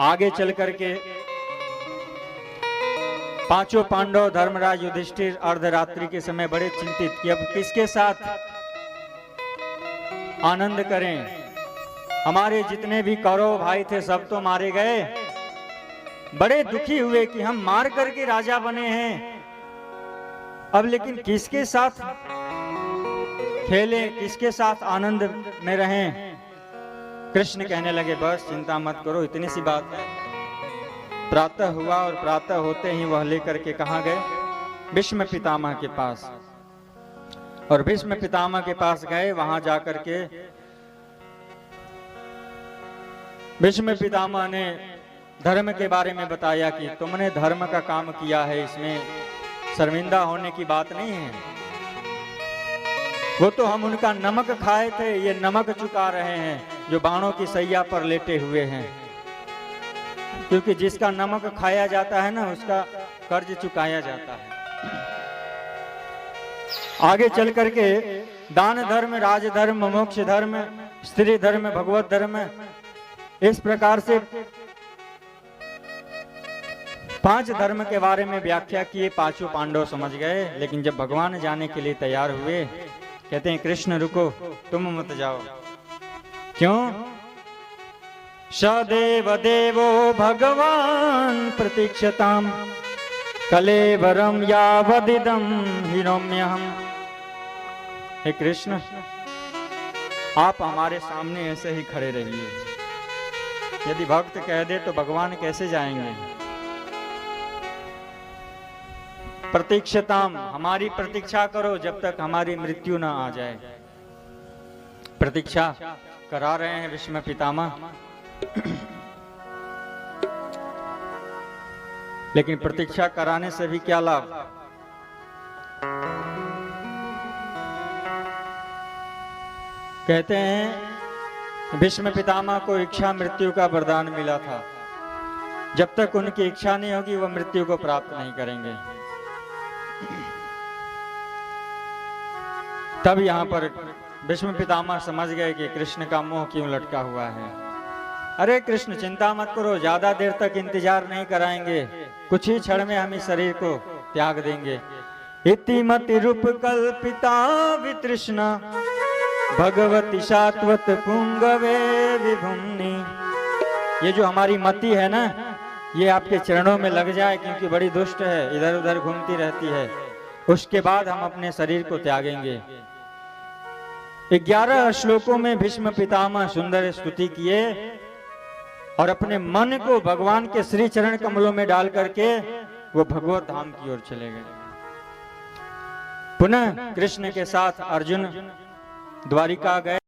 आगे चल करके पांचों पांडव धर्मराज युधिष्ठिर अर्धरात्रि के समय बड़े चिंतित कि अब किसके साथ आनंद करें। हमारे जितने भी कौरव भाई थे सब तो मारे गए। बड़े दुखी हुए कि हम मार करके राजा बने हैं, अब लेकिन किसके साथ खेलें, किसके साथ आनंद में रहें। कृष्ण कहने लगे बस चिंता मत करो, इतनी सी बात है। प्रातः हुआ और प्रातः होते ही वह लेकर के कहां गए, भीष्म पितामह के पास। और भीष्म पितामह के पास गए, वहां जाकर के भीष्म पितामह ने धर्म के बारे में बताया कि तुमने धर्म का काम किया है, इसमें शर्मिंदा होने की बात नहीं है। वो तो हम उनका नमक खाए थे, ये नमक चुका रहे हैं जो बाणों की सैया पर लेटे हुए हैं। क्योंकि जिसका नमक खाया जाता है ना, उसका कर्ज चुकाया जाता है। आगे चल करके दान धर्म, राजधर्म, मोक्ष धर्म, स्त्री धर्म, भगवत धर्म, इस प्रकार से 5 धर्म के बारे में व्याख्या किए। पांचों पांडव समझ गए, लेकिन जब भगवान जाने के लिए तैयार हुए, कहते हैं कृष्ण रुको, तुम मत जाओ। क्यों? सदेव देवो भगवान प्रतीक्षताम कलेवरम यावदिदम हिरोम्यहम। हे कृष्ण, आप हमारे सामने ऐसे ही खड़े रहिए। यदि भक्त कह दे तो भगवान कैसे जाएंगे। प्रतीक्षताम, हमारी प्रतीक्षा करो जब तक हमारी मृत्यु ना आ जाए। प्रतीक्षा करा रहे हैं भीष्म पितामह। लेकिन प्रतीक्षा कराने से भी क्या लाभ। कहते हैं भीष्म पितामह को इच्छा मृत्यु का वरदान मिला था। जब तक उनकी इच्छा नहीं होगी वह मृत्यु को प्राप्त नहीं करेंगे। तब यहां पर भीष्म पितामह समझ गए कि कृष्ण का मोह क्यों लटका हुआ है। अरे कृष्ण चिंता मत करो, ज्यादा देर तक इंतजार नहीं कराएंगे, कुछ ही क्षण में हम इस शरीर को त्याग देंगे। इति मति रूप कल्पिता वितृष्णा भगवती शाश्वत पुंगवे विभुम्नि। ये जो हमारी मति है ना, ये आपके चरणों में लग जाए, क्योंकि बड़ी दुष्ट है, इधर उधर घूमती रहती है। उसके बाद हम अपने शरीर को त्यागेंगे। 11 श्लोकों में भीष्म पितामह सुंदर स्तुति किए और अपने मन को भगवान के श्री चरण कमलों में डाल करके वो भगवत धाम की ओर चले गए। पुनः कृष्ण के साथ अर्जुन द्वारिका गए।